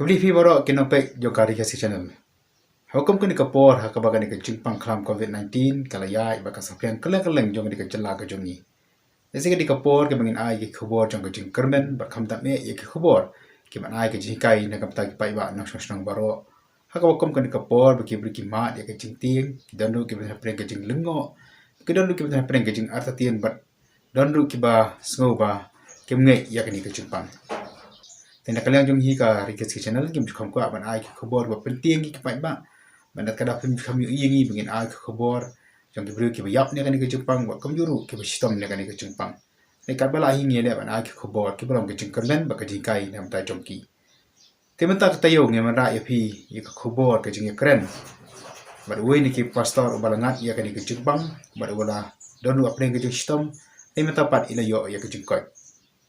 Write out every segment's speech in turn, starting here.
Beli fi baro kinopek jokari kasi channel. Hukum kini kapor hakabaga ni kejimpang klam COVID-19 kalaya ibaka sapian keleng jong di kejela ke jongi. Esi di kapor ke bangin ai ke khobor jong ke jing kermen bakam tak me ye ke khobor ke man ai ke jing kai na kam tak pai ba nang snang baro. Hakabakum kini kapor baki beri mat ye ke jing ting danu ke ben preng ke jing lengo. Ke danu ke ben preng ke jing artatien bat danu ke ba sngo ba ke ngai ya ke ni kejimpang. Tenda kalian jom hika rikas ki channel kim khom ko ban ai ki khobor ba penting ki pai ba banat kada pim kham yu yingi bingin ai ki khobor jong ki bru ki ba yap ne kan ki jungpang ba kam juru ki ba sistem ne kan ki jungpang ne ka bala hi ne ban ai ki khobor ki brom ki jungkerlen ba ka jingkai nam ta jom ki tementa ka tayo nge man ra ya phi ki khobor ka jing kren ba we ni ki pastor balangat ya kan ki jungpang ba wala donu apne ki sistem tementa pat ila yo ya ki jungkoi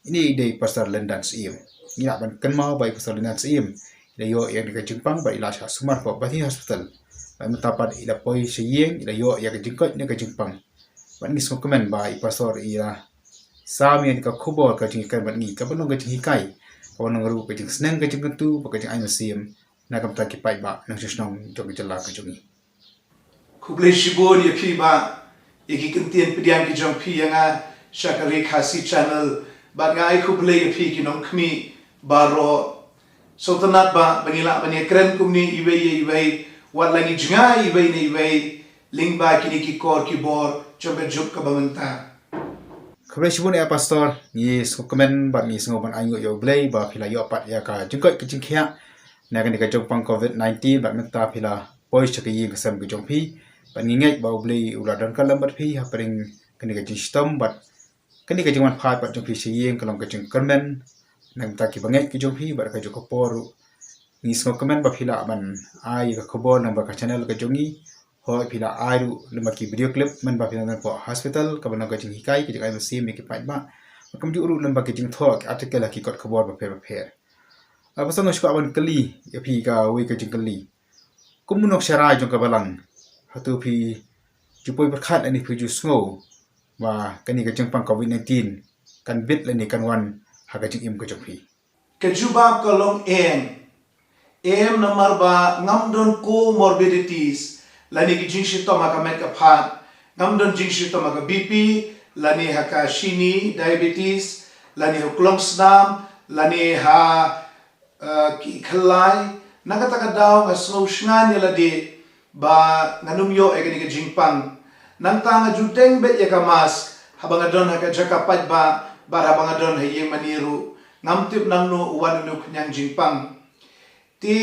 ini ide pastor London sim ngira ban kan mau bai pasal dengan sim ila yo yang di Jepang bai ila sumar po bati hospital bai metapat ila poi seyeng ila yo yang di Jepang ni ke Jepang ban ni komen bai pasal ila sam yang ka khobor ka jing kan ban ni ka ban ke jing kai ka ban ru ke jing sneng ke jing tu pa ke jing ai sim na kam ta ki pai ba nang shnong jong jela ka jongi kuble shibon ye phi ba ye ki kentien pedian ki jong phi yang shakari khasi channel ba ngai kuble ye phi ki nong khmi baro sultanat ba bangila bani kren kumni iwe wat lagi jengai iwe ling ba kini ki kor ki bor coba juk ka bamenta khabre shibun ya pastor ni komen ba ni sngo ban ayo yo blay ba phila yo pat ya ka jingkoi ki jingkhia na kan ka jongpang COVID-19 ba menta phila poi chaki ying sam ki jongphi ba ni ngai ba blay ula dan ka lambat phi ha pring kan ka jistom ba kan ka jingwan phat ba jongphi siyeng kalong ka jing kermen nang taki banget ki jonghi bar ka joko poru ni smo komen ba phila ban ai ka khobor nang ba ka channel ka jongi ho phila airu lema ki video clip man ba phila po hospital ka ban ka jing hikai ki ai sim ki pai ba kam ju ru lema ki jing thok article ki kot khobor ba phe apa sang shko ban kali ya phi ka we ka jing kali kumunok sharai jong ka balang hatu phi jupoi berkhat ani phi ju sngo ba kani ka jing pang COVID-19 kan bit le ni kan wan hagajing im kejokpi kejubab kolong em namar ba ngamdon comorbidities lani ki jingshi to maka met ka phat ngamdon jingshi to maka BP lani haka shini diabetes lani huklong snam lani ha ki khalai nakataka daw nga snow shngan yala de ba nganum yo e ki jingpang nang tanga juteng bet ya ka mask habang adon haka jakapat ba bara bangadon haye maniru ngamtip nang no uwan no kunyang jingpang ti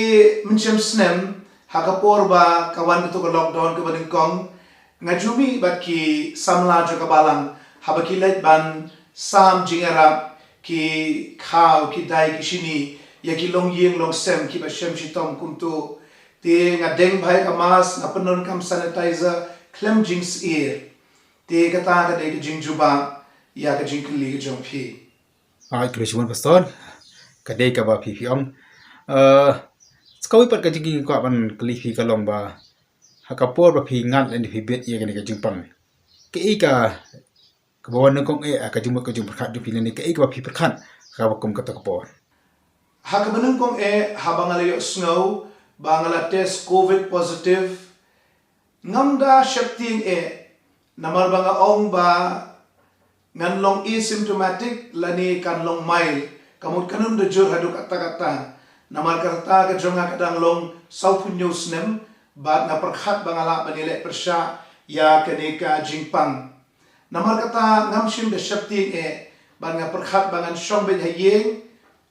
mencem snem hakapor ba kawan itu ke lockdown ke badengkong ngajumi baki samla joka balang habaki let ban sam jingara ki khaw ki dai ki shini ya ki long yeng long sem ki ba shem shitom kumtu ti ngadeng bhai kamas ngapenon kam sanitizer klem jings ear ti kata ka de ki jingjuba ya ka jingkli ke jong phi ai krishwan pastor kadai ka ba phi om skawi pat ka jingi ko ban kli phi ka long ba hakapor ba phi ngat le ni phi bet ye ka jingpang ke i ka bon kong e ka jing ka jing khat ju phi le ni ke i ka ba phi khat ka ba kum ka ta kapor hakabanung kong habangala yo snow bangala test covid positive ngamda shakting namar banga ong ba ngan long asymptomatic lani kan long mild kamut kanun de jur hadu kata namar kata ka jonga kadang long saupunyo snem bat na perkhat bangala banile persya ya kenika jingpang namar kata ngamshim de shakti ban nga perkhat bangan shong ben hayeng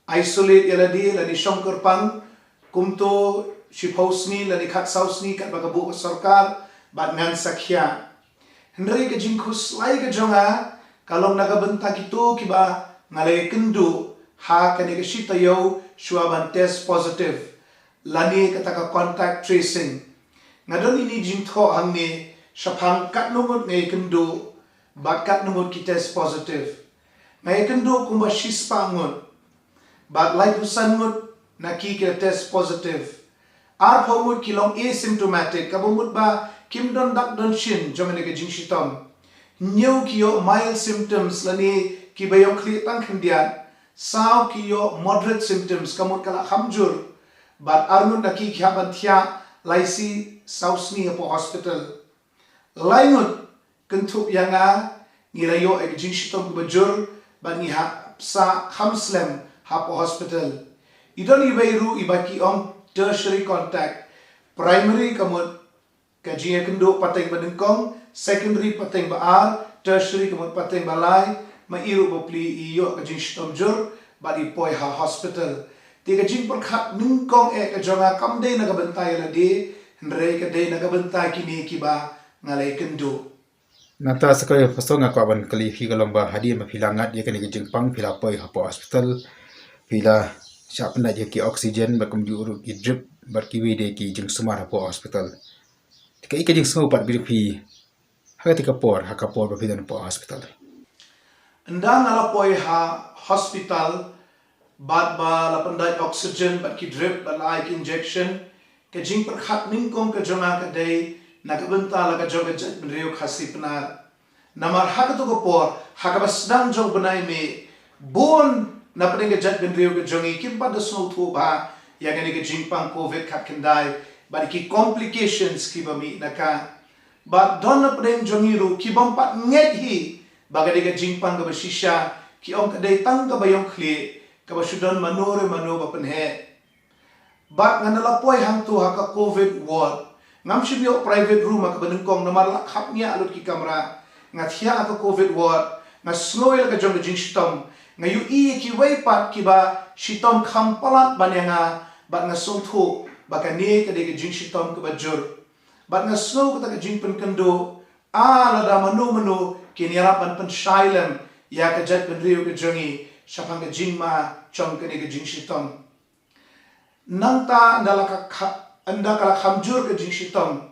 isolate yaladi lani shong kerpang kumto shiphausni lani khat sausni kat bagabu sarkar bat ngan sakhya hendri ke jingkhus lai ke jonga kalong nagabenta gitu kiba ngalay kendu ha kani ka shita yo shuaban test positive lani kata ka contact tracing ngadon ini jingtho hangni shaphang kat numut ngai kendu bat kat numut ki test positive ngai kendu kumba shispa ngut bat lai kusan ngut naki ki test positive ar phomut kilong asymptomatic kabumut ba kimdon dak don shin jomene ka jingshitom new kiyo mild symptoms lani kibayong kli tang khendian sao kiyo moderate symptoms kamut kala khamjur But arngun naki kya bantia laisi sausni po hospital. Lainut kentup yanga ngirayo ek jinshitom kubajur ban ngiha sa hamslem hapo hospital. Idon ibairu ibaki om tertiary contact. Primary kamut kajiya kendo pateng badengkong, secondary pateng baar, tertiary kamut pateng balai, mairu bopli iyo kajinshitom jur badi poi ha hospital. Tiga jing perkhat ningkong kajonga kamde nagabentai ladi, hendrei kadei nagabentai kini kiba ngalai kendo. Nata sekolah pasal ngaku aban kali higa lomba hadir mafilangat dia kena ke Jepang pila poi hapo hospital pila siapa nak dia ki oksigen bakum diurut ki drip berkiwi dia ki jeng sumar hapo hospital. Tika ika jeng semua pat birpi haka tika por berpidan hapo hospital. Endang ngalapoi ha hospital bat ba lapandai oksigen bat ki drip bat lai ki injection ke jing perkhat ningkong ke jonga kadai nakabenta laga joga jat benreu khasi penar namar haka to por haka basdang jog benai me bon na pedeng ke jat benreu ke jongi kim pada snow thu ba ya gani ke jingpang covid khat kendai ba ki complications ki bami naka ba don na pedeng jongi ru ki bam pat nget hi ba gani ke jingpang ke basisha ki ong kadai tang ka bayong khle ka basudon manore mano ba penhe ba nganala poi hang tu haka covid ward ngam shibyo private room ak benengkong namar lak khapnya alut ki kamera ngathia ak covid ward nga snoil ka jong jing shitom nga yu i ki wei pat ki ba shitom khampalat banenga ba nga songthu ba ka ne ka de jing shitom ka bajur ba nga snow ka jing pen kendo la da manu ki niarapan pen shailem ya ka jat pen riu ka jongi shapang ka jing ma chong ka de jing shitom nangta ndala ka anda kala khamjur ke jing shitom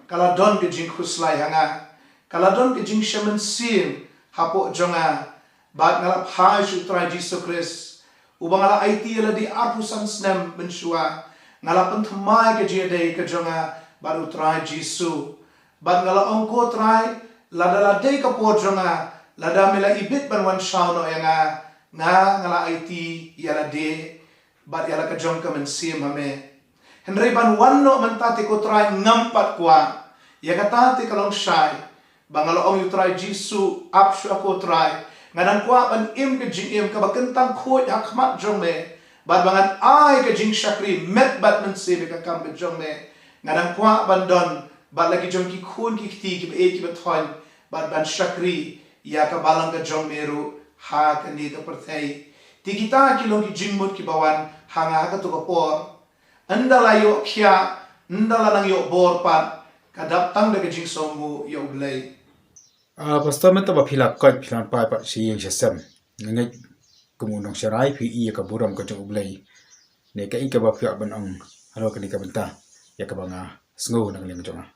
kala don ke jing khuslai hanga kala don ke jing shaman sim hapo jonga bat ngala phai sutrai Jesus Christ ubang ala IT la di apusan snem benshua ngala penthmai ke jide ke jonga baru trai Jesus bat ngala ongko trai lada dei ka po jonga lada mela ibit ban wan shauno yanga ngala IT yala de bat yala ka jong ka men sim hame Henry ban wanno mentati ko try ngampat kwa. Ya katati kalong shy. Bangalo ong yu try jisu apshu ako try. Nganang kwa ban im ke jing im ka bakentang khoj hakmat jong me. Bad bangan ai ke jing shakri met bat mense ka kam ke jong me. Nganang kwa ban don bad lagi jong ki khun ki kti ki be ki bathon bad ban shakri ya ka balang ka jong meru ha ka ni ka perthai. Ti kita ki long ki jing mut ki bawan hanga ka to ka por. Andala yo kya, andala nang yo bor pat, kadap tang de jing somu yo blay. Pastor menta ba pila koi pilan pai pat si yang sesem. Ngai kumunong serai pi iya ka buram ka jong ublay. Ne ka ika ba pia ban ong halo ka ni ka benta. Ya ka banga sngo nang leng jonga.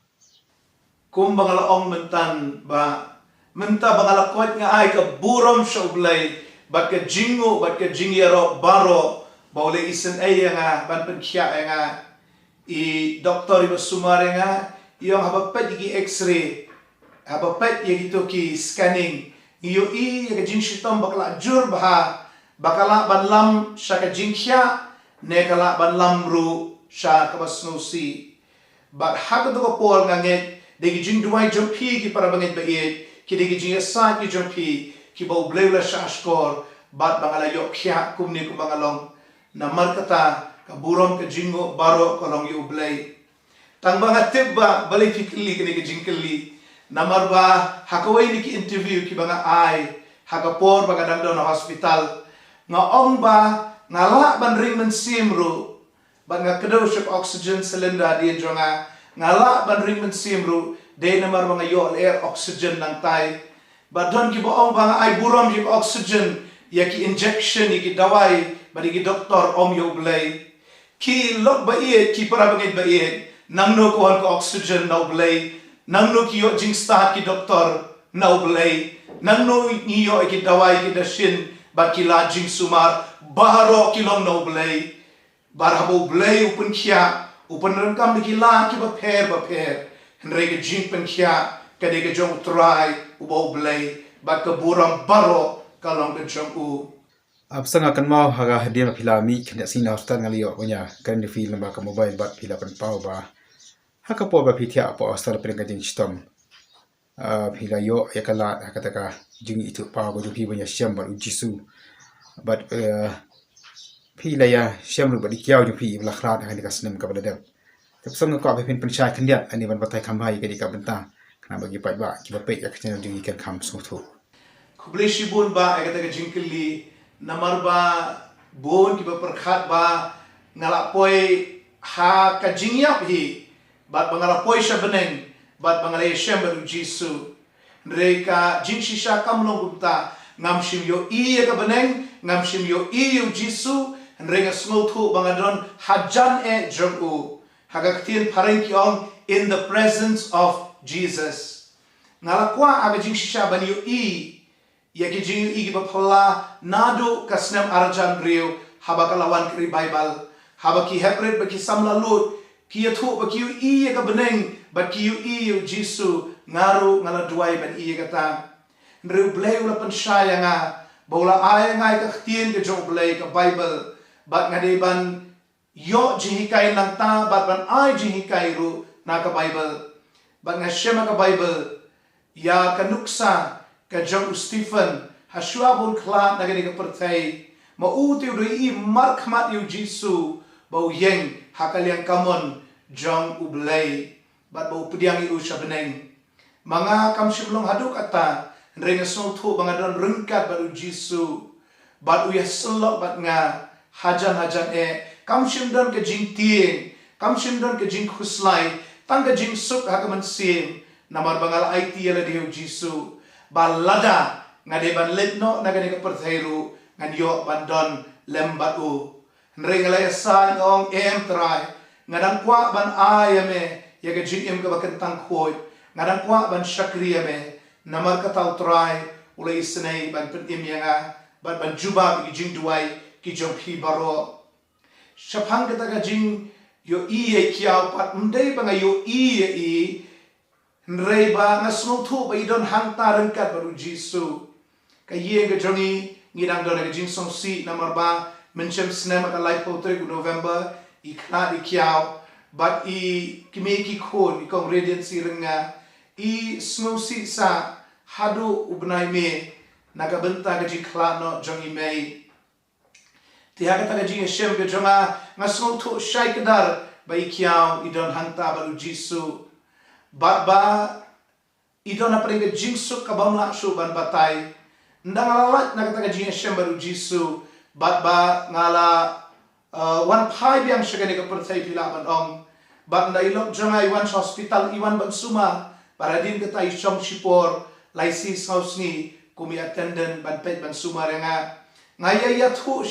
Kum bangala ong mentan ba menta bangala koi nga ai ka buram sha ublay, bat ka jingo, bat ka jingyaro baro. Baule isen ay nga ban pen kya nga I doktor iba sumare nga iyong habapet iki x-ray habapet yagi to ki scanning iyo I yaga jing shitom bakala jur baha bakala banlam sya ka jing kya ne kala banlam ru sya ka basnusi bat haga to ko por nga nget degi jing duwai jompi ki para banget ba it ki degi jing sa ki jompi ki bau blewla sya skor bat bangala yok kya kumni ku bangalong namar kata kaburom ke jingo baro kolong yu blay tang banga tibba balik fikli kini ke jingkeli namar ba hakawai ni ki interview ki banga ai hakapor baga dangdo na hospital nga ong ba ngala ban ring men simru banga kedo ship oxygen cylinder di jonga ngala ban ring men simru de namar banga yo air oxygen nang tai badon ki bo ong banga ai burom yuk oxygen ya ki injection ki dawai bagi ki doktor om yo blay ki lok ba iet ki para bangit ba iet nang no ko oxygen no blay nang no ki yo jing start ki doktor no blay nang no ni yo ki dawai ki dashin ba ki la jing sumar baharo ki long no blay barabo blay upun kya upun rangkam ki la ki ba pher henre ki jing pen kya kade ke jong try ubo blay ba ka buram baro kalong ke jong u Absanga kan mau haga dia ma pila mi kena sina hostan ngalio punya kan di film ba ka mobile bat pila kan pau ba haka po ba pitia po hostal pen ka jing stom pila yo ya kala haka taka jing itu pa go jupi punya syam ba jisu bat pila ya syam ru ba dikiau jupi bla khrat haka ka snem ka bala dep tap sanga ko ba pin penchai khandiat ani ban batai khambai ka di ka benta kana bagi pat ba ki ba pe ya channel jing ikan kham su thu Kublishi bun ba ay kata jingkili namar ba bun ki ba perkhat ba ngalapoy ha ka jingyap hi bat bangalapoy siya beneng bat bangalay siya baru Jisu mereka jingsi siya kamlong gupta ngam shim yo iya ka beneng ngam shim yo iyo Jisu mereka snotu bangadon hajan jong u hagaktin pareng kiong in the presence of Jesus ngalakwa aga jingsi siya ban yo yaki jingu igi bapala nado kasnem arjan rio habaka lawan kri Bible habaki hebret baki samla lut ki yathu baki i ka beneng baki i Jisu ngaru ngala duai ban i kata nriu blai ula pensyaya nga bola ay ngai ka htien ke jong blai ka Bible bat ngade ban yo jihikai lang ta bat ban ay jihikai ru na ka Bible bat nga shema ka Bible ya kanuksa ka John Stephen haswa bun klat na gani ka pertai mauti udoi markmat yu Jisu bau yeng hakaliang kamon John ublay bat bau pediang yu beneng mga kamsiblong haduk ata renga tu bangadon rengkat baru Jisu bat uyah selok bat nga hajan kamsimdon ke jing tieng kamsimdon ke jing khuslai tang ke jing suk hakaman sim namar bangal IT ala diu Jisu balada ngade ban letno nagane ka perthairu nganyo bandon lembatu nrengalay sa ngong try ngadang kwa ban ayame yaga jim ka bakantang khoy ngadang kwa ban shakriyame namar ka tau try ulay isnay ban petim yanga ban juba ki jing duai ki jong phi baro shaphang ka taga jing yo i kiao pat mdei banga yo i nrei ba ngasno thu ba idon hangta rengkat baru Jisu kaye ga jongi ngidang don ga jing song si namar ba menchem snem ka life potre November ikna ikiao but I kimeki khon ikong radiant si renga I snow si sa hadu ubnai me naga benta ga jing klano jongi mei tiha ka taga jing shem ga jonga ngasno thu shai kadar ba ikiao idon hangta baru Jisu ba idon apa dengan jingsuk kabam laksu ban batai ndang lalat nak kata jing shem baru Jisu ba ngala wan pai biang shagani ka perthai pila ban ong ba ndai lok jangai wan hospital iwan ban suma para din kata isom sipor laisi sausni kumi attendant ban pet ban suma renga ngaya ya thu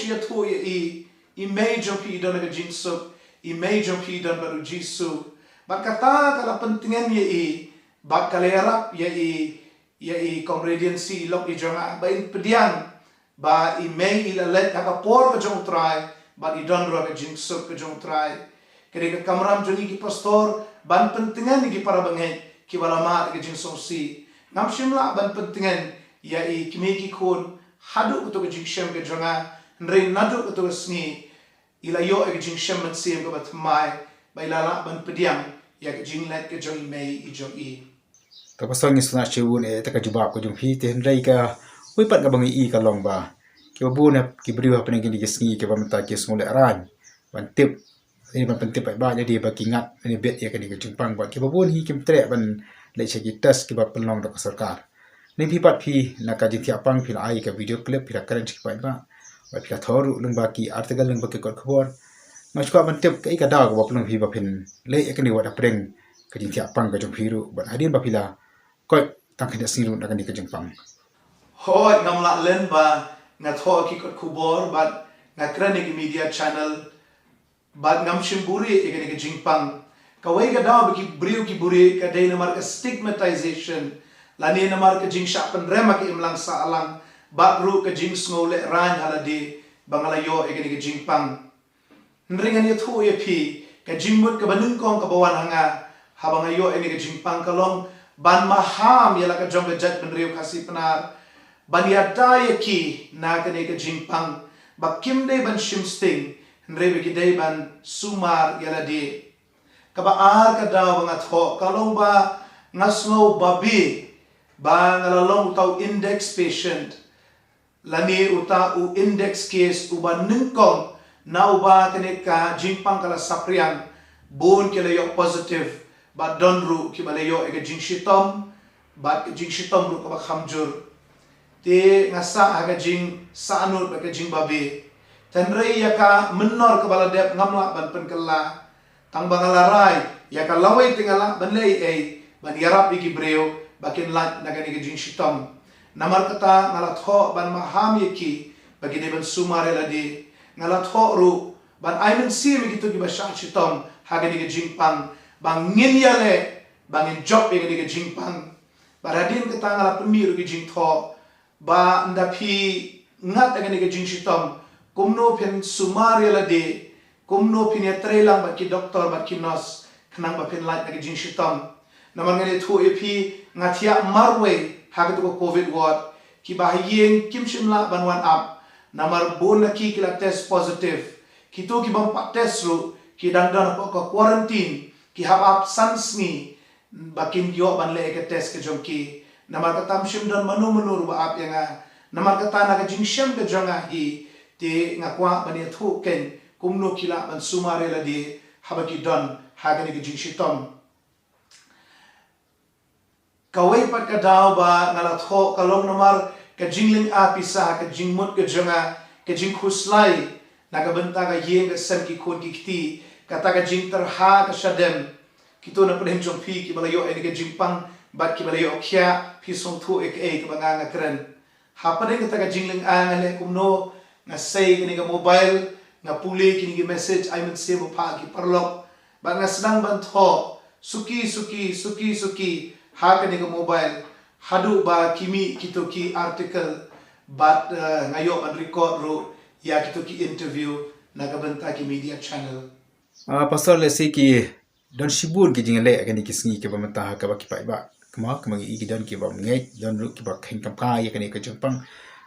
I major pi idon ka jingsuk I major pi idon baru Jisu bat kata kala pentingan ye bat kalerap ye komrediansi lok jonga ba in pediang ba I mei ilalet ka por ka jong try bat I don ro ka jingsuk ka jong try kede ka kamram jongi ki pastor ban pentingan ki para bangai ki balama ka jingsong si ngam shimla ban pentingan ye kimeki khon hadu to ka jingshem ka jonga nre nadu to ka sni ila yo ka jingshem man sim ka bat mai ba ilala ban pediang ya ke jing let ke jong mei I jong I tapasang isna chewun ta ka jubab ko jong hi te hendrai ka wi pat ka bangi I ka long ba ki bu na ki briu ha peneng ki sngi ke pamta ki smole ran ban tip ini ban pentip ba jadi ba ki ngat ini bet ya ka di ka jingpang ba ki bu hi kim tre ban le che ki tas ki ba pelong da sarkar ni phi pat phi na ka ji thia pang phi ai ka video clip phi current ki ba ba phi thoru lung ba ki article lung ba ki ko khobor ma chwa ban tip kai ka da ko pelong phi ba phin le ya ka ni wa da preng ka ji thia pang ka jong phi ru ban adin ba phi la koi tang khida siru na ka ni ka jingpang hoi ngamla len ba nga tho ki kot khubor ba nga krani ki media channel ba ngam shimburi e ka jingpang kawai ka daw ki briu ki buri ka dai namar ka stigmatization lani namar ka jing sha pen rema ki imlang sa alang ba ru ka jing snole ran halade bangalayo e ka jingpang nringan ye thu ye phi ka jingmut ka banung kong ka bawan hanga habangayo e ka jingpang kalong ban maham yala ka jong ka jat benriu kasi penar ban yada ye ki na ka jingpang Bakim day ban shimsting, nre bagi day ban sumar yala di. Kaba ar ka daw bangat ho, kalong ba ngasno babi, ba ngalalong utaw index patient, lani uta u index case uba ningkong na uba kenika jingpang kala sapriang, bon kila positive, ba donru kibalayo ega jingshitom, ba jingshitom ru kaba khamjur. Ti ngasa haga jing saanut baga jing babi. Tenrei yaka menor kebala dep ngamla ban penkela. Tang bangalarai yaka lawai tingala ban lei ban yarap iki breu bakin lat nagani ke jing shitom. Namar kata ngalat ho ban maham yaki bagi de ban sumare ladi. Ngalat ho ru ban aimen si begitu ki basah shitom haga ni ke jing pang bang ngin yale bangin job yang ni ke jing pang. Baradin kata ngalat pemiru ke jing tho ba ndapi ngat dengan ke jing shitom kumno pen sumari la de kumno pin ya trelang ba ki doktor ba ki nos kanang ba pen light ke jing shitom namang ngene thu epi ngatia marwe hagat ko covid ward ki ba yeng kim shimla banwan up namar bon ki kila test positive ki to ki bang pa test ru ki dan ko quarantine ki have up sansni bakin yo ban le ke test ke jongki namar kata mshim don manu ba ap yang namar kata na jing shem ke jonga hi te ngakwa bani thu ken kumno kila ban sumare la di habaki don hagani ke jing shitom kawai pat ka daw ba ngala tho kalong namar ke jingling apisa ke jingmut ke jonga ke jing khuslai naga benta ga yeng ke sem ki khon ki kti kata ka jing terha ka shadem kito na pedem jong pi ki balayo ene ke jing pang bat ki balayo kya pi song thu ek ke banga kren hapade kata ka jingling angale kumno nga say kini ka mobile nga puli kini ki message ay men sebo pa ki parlok ba nga sedang ban tho suki ha kini ka mobile hadu ba kimi kito ki article bat ngayo ban record ro ya kito ki interview nagabanta ki media channel Pastor lesi ki don shibur ki jingale akani ki sngi ke bamata ka ba ki pai ba kama i don ki ba ngai don ru ki ba khen kam ka ya kani ka jengpang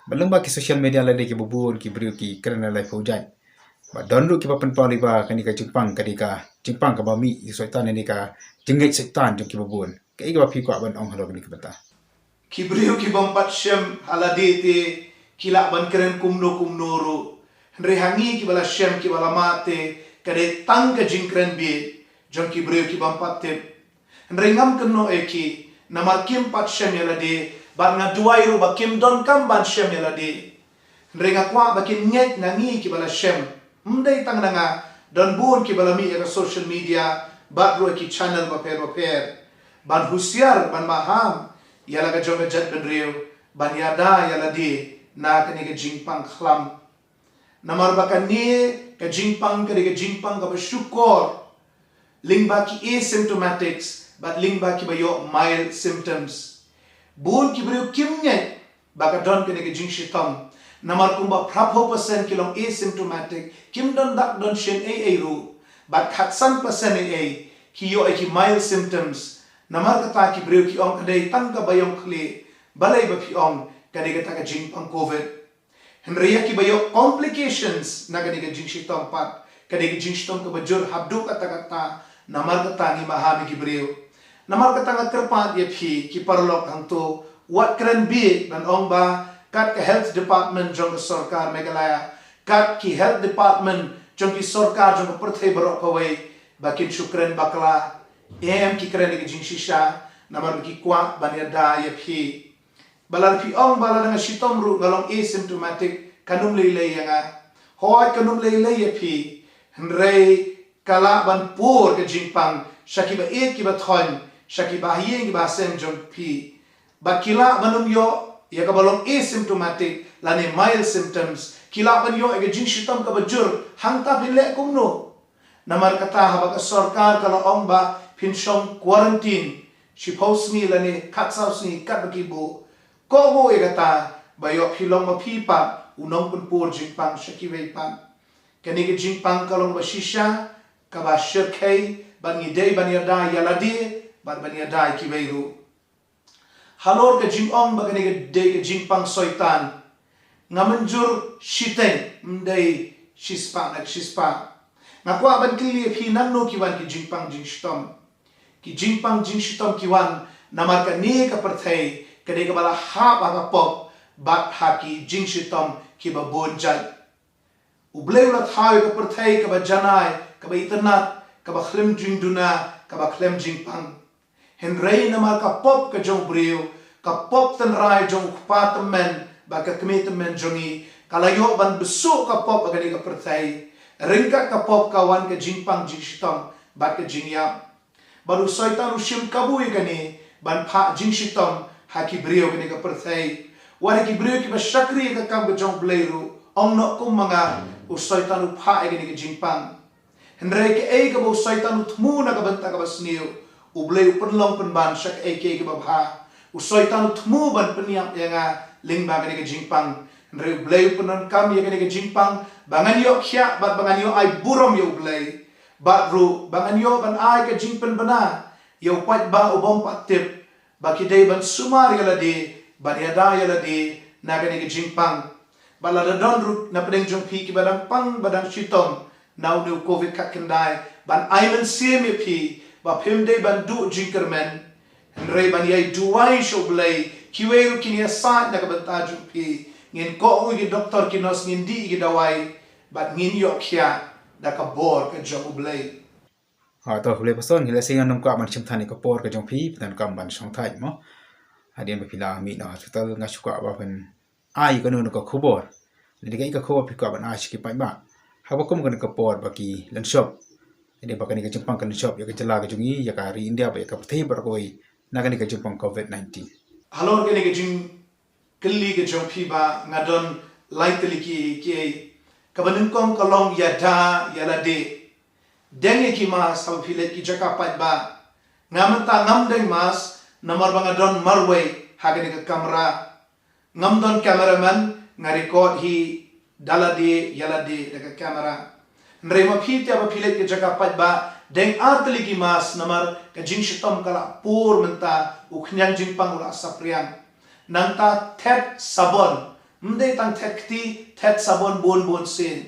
balang ba ki social media la de ki bubur ki bru ki kerana lai faujan ba don ru ki ba penpali ba kani ka jengpang jengpang ka ba mi soitan ni ka jengai setan jong ki bubur ka i ba pi kwa ban ong halo kani ka bata ki bru ki bompat shem haladi te kila ban keren kumno ru henry hangi ki bala shem ki bala mate kade tang ka jingkren bi jong ki bru ki bompat te henry ngam kenno eki namar kim pat shem yala de bar nga duai ru ba kim don kam ban shem yala de renga kwa ba kin nget na ngi ki bala shem mdai tang nga don bun ki bala mi era social media bat ru ki channel ba per ban husiar ban maham yala ga jong jat ben riu ban yada yala de na kani ga jingpang khlam namar ba kan ni ka jingpang ka jingpang ka ba syukur lingba ki asymptomatics but lingba ki bayo mild symptoms bun ki brio kimnye baka don kene ke jing shitam namar kumba prapho percent kilong asymptomatic kim don dak don shen a ru but khatsan percent a ki yo ki mild symptoms namar kata ki brio ki ong kadai tangka bayong khle balai ba pi ong kadai kata ka jing pang covid henriya ki bayo complications na kadai ka jing shitam pat kadai ka jing shitam ka bajur habdu kata namar kata ni mahami ki brio namar kata nga kerpat ye phi ki parlok hang to what kren bi ban ong ba kat ka health department jong sarkar Meghalaya kat ki health department jong ki sarkar jong perthai barok pawai bakin syukren bakla ki kren ki jing shisha namar ki kwa ban ya da ye phi balar phi ong balar nga shitom ru ngalong asymptomatic kanum lei nga hoat kanum lei ye phi hnrei kala ban pur ke jingpang shakiba ki ba thon shakiba hieng ki ba sem jong pi bakila manum yo ya ka balong asymptomatic lane mild symptoms kila ban yo ege jing shitam ka bajur hangta pile kumno namar kata haba ka sarkar kala ong ba pinshong quarantine shiposni lane katsausni katbakibo kogo ege ta bayo pilong ma pipa unong pun pur jingpang shakiwei pan kenege jingpang kalong ba shisha kaba shirkai ban ngidei ban yada yaladi ban yada kibeiru halor ke jingong bagane ke de ke jingpang soitan ngamanjur shiteng mdai shispa nak shispa ngakwa ban kili phi nangno kiwan ki jingpang jingshtom kiwan namar ka ni ka perthai kade ka bala ha ba pop bat haki jingshitom ki ba bonjat ubleu la thai ka perthai ka ba janai ka ba itnat ka ba khlem jingduna ka ba khlem jingpang henrei namar ka pop ka jong brio ka pop tan rai jong kpatamen ba ka kmetamen jongi kalayo ban besu ka pop ka ka perthai ringka ka pop kawan ka jingpang jingshitom ba ka jingyap baru soitan ushim kabui kani ban pha jingshitom haki brio kani ka perthai wari ki brio ki ba shakri ka kam ka jong bleiru ong no kum manga usoitan u pha kani ka jingpang henrei ke ei ka bo soitan u thmu na ka banta ka basniu u bleu penlong penban shak ei ke ka ba pha usoitan u thmu ban peniap yanga lingba kani ka jingpang henrei bleu penon kam ya kani ka jingpang bangan yo khya bat bangan yo ai burom yo blei bat ru bangan yo ban ai ka jingpen bana yo pat ba ubom patip ba kidai ban sumar yala de ban yada yala de na kani ka jingpang bala da don ru na pedeng jong pi ki badang pang badang shitom now new covid kat kendai ban aiman sim pi ba pimde ban du jingkermen henrei ban yai duai sho blei kiwe ru kini sa na ka banta jong pi ngin ko ngi doktor kinos ngin di gi dawai bat ngin yo khya da ka bor ka jong blei to hule pason hile singa num ka man chim thani ka por ka jong phi dan kam ban song thai mo hadien ba phila mi na hospital nga chuka ba pen ai ka no ka khubor ni ka khubor phi ka ban ai ki pai ba ha ba kum ka por ba ki lan shop ini ba ka ni ka chimpang kan shop ya ka chala ka jungi ya ka ri india ba ka thei ba koi na ka ni ka chimpang covid 19 halor ka ni ka jing kelli ka jong phi ba ngadon laitli ki ka banung kong kalong ya da ya la de dengi ki mas sam philet ki jaka pat ba ngamta ngam deng mas namar banga don marway hagani ka kamera ngam don cameraman nga record hi dalade yalade daga kamera nrema phitya ba philet ki jaka pat ba deng artli ki mas namar ka jingshitom kala pur menta ukhnyang jingpang ula sapriang nangta thet sabon mde tang thet sabon bon sin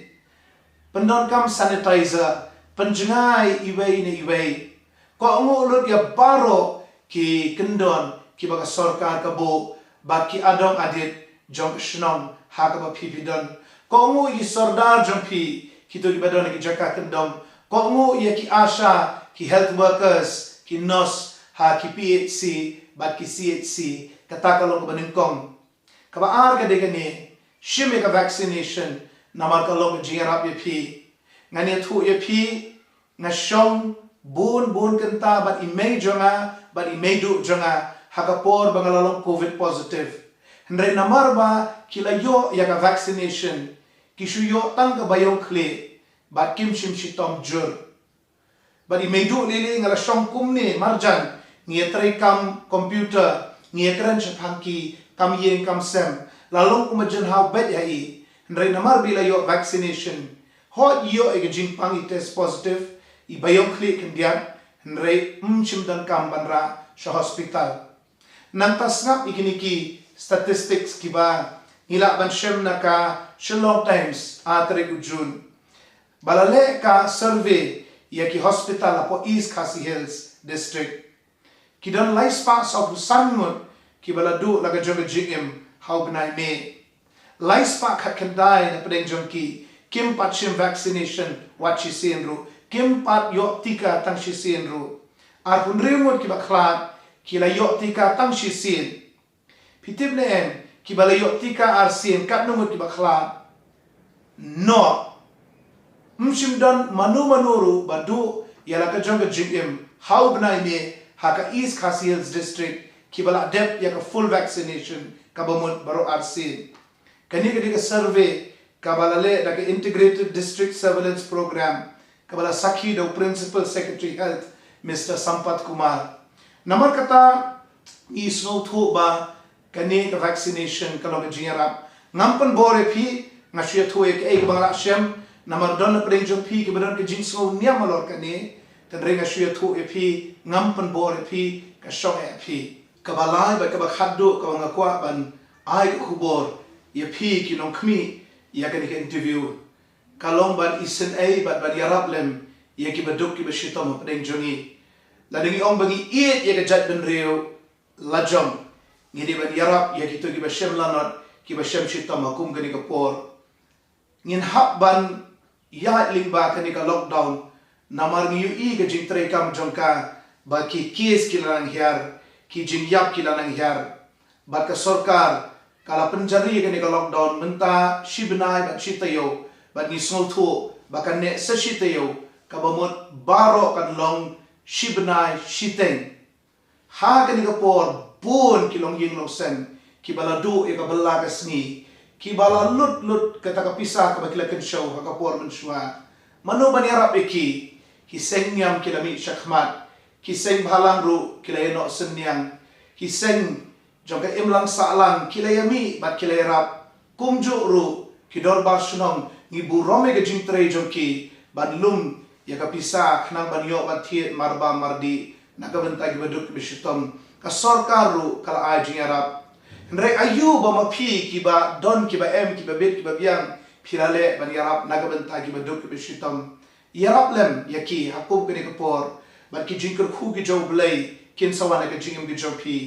pendon kam sanitizer penjengai iwei ni iwei ko ngulut ya baro ki kendon ki baga sarkar ka bo baki adong adit jong shnong ha ka ba pipidon ko ngu yi sardar jong pi ki to badon ki jaka kendom ko ngu ya ki asha ki health workers ki nurse ha ki phc bat ki chc kata kalong ka baningkong ka ba ar ka de ni shime ka vaccination namar kalong jingarap ye pi ngani thu ye pi nga shong bun kenta bat imei jonga bat imei du jonga hakapor bangalalong covid positive hendrai namar ba kila yo ya ka vaccination kishu yo tang ka bayong kle bat kim shim shitom jur bat imei du lili ngala shong kumni marjan ngi trai kam computer ngi kran chapangki kam yeng kam sem lalong kumajan how bad ya i hendrai namar bila yo vaccination hot yo e jingpang i test positive i bayong kli kendian nrei chim dan kam banra sha hospital nang tasngap ikiniki statistics kiba nila ban shem naka Sherlock Times atre June balale ka survey yaki hospital apo East Khasi Hills district kidon laispa sa busanmut kibaladu laga joga jigim how gnai me laispa khat kendai na pedeng jongki kim patchim vaccination what she seen ru kim pat yo tika tang shi sin ru ar pun rimut ki baklat ki la yo tika tang shi sin pitib ne em ki bala yo tika ar sin kat numut ki baklat no mshim dan manu manuru badu yala ka jong jim how bnai me haka East Khasi Hills district ki bala dep ya ka full vaccination ka bamut baro ar sin kani ka survey kabalale daga integrated district surveillance program kabala sakhi do principal secretary health Mr. Sampat Kumar namar kata isno thu ba kani ka vaccination kalong jingarap ngampan bore phi ngasya thu ek ek bangla shem namar don pring jong phi ke badon ke jingsno niamalor kani tan renga sya thu e phi ngampan bore phi ka shong e phi kabala ba ka khaddu ka ngakwa ban ai khubor ya pi ki long kmi ya kan ke interview kalong ban isen bat ban yarap lem ya ki baduk ki bashitom pedeng jongi la dengi ong bagi iet ya ke jat ben reu lajom ngidi ban yarap ya ki to ki bashem lanot ki bashem shitom akum gani ka por ngin hap ban ya ling ba kan ka lockdown namar ngi yu i ke jing tre kam jongka ba ki kies ki lang hiar ki jing yap ki lang hiar ba ka sarkar kala penjari kan ka lockdown menta shibnai ba chitayo ba ni small thu ba kan ne sa chitayo ka ba mot baro kan long shibnai shiteng ha kan ka por bun ki long ying long sen ki bala du e ka bala ka sni ki bala lut ka ta ka pisah ka ba kila kan show ka por men shwa mano ban yarap ki seng nyam ki lami shakmat ki seng bhalang ru ki la no senyang ki seng jongka imlang salang kilayami bat kilayarap kumju ru kidor bar sunong ngi burome ke jingtre jongki ban lum ya kapisa khnang ban yo ban thiet marba mardi nakabenta ki baduk bishitom ka sarkar ru kala ai jingarap ndre ayu ba mapi ki ba don ki ba em ki ba bet ki ba biang phirale ban yarap nakabenta ki baduk bishitom yarap lem yaki hakum kene kapor ban ki jingker khu ki jow blai kin sawana ke jingim ki jopi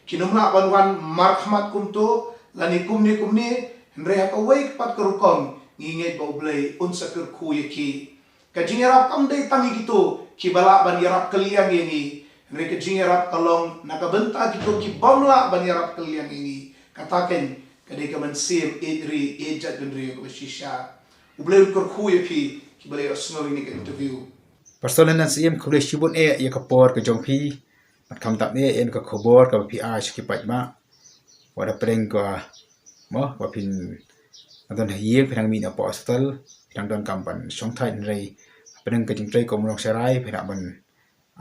kinumla ban marhamat kumto lani kumni ndre ka wake pat kerukom nginget bau blai unsa ker khu yaki ka jingerap kam dei tangi gitu ki bala ban yarap kaliang ini ndre ka jingerap kalong nakabenta gitu ki bamla ban yarap kaliang ini kataken kadai ka mansim edri ejat gendri ko shisha ublai ker khu yaki ki bala osno ini ka interview Personal nan siem khule shibun ya kapor ke jongpi mat kam tap ne en ka khobor ka pi a shki pat ma wada preng ka mo wa pin adon hiye phang mi na po hospital phang don kam ban song thai rei preng ka jing trei ko mrong sarai phira ban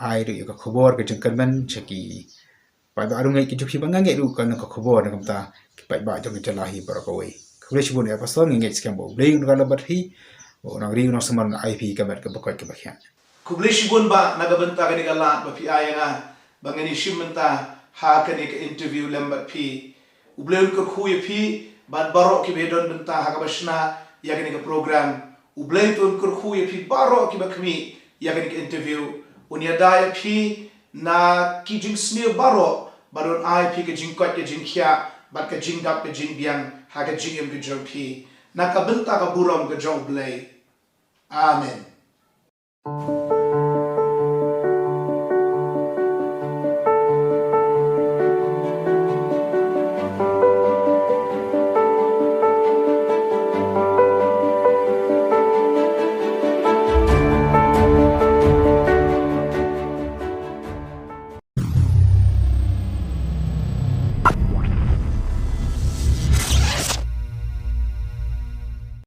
ai ri ka khobor ka jing kan man cheki pa ba arung ngai ki chu bang ngai ru ka na ka khobor na kam ta ki pa ba jong chala hi par ko wei khule shibun ya pasal ngai scam bo blei ka la bat hi orang ri no saman IP ka bat ka bakoi ka bakhian kubli shibun ba nagabenta ka ni galat ba pi ayanga bangani shimenta ha kani ka interview lembat pi ubleun ko khuye pi bad baro ki bedon benta ha ka bashna ya kani ka program ubleun tun ko khuye pi baro ki bakmi ya kani ka interview unya dai pi na ki jing smear baro baron ai pi ka jing kwat ka jing khia bad ka jing dap ka jing biang ha ka jing em ka jong pi na ka benta ka buram ka jong blai amen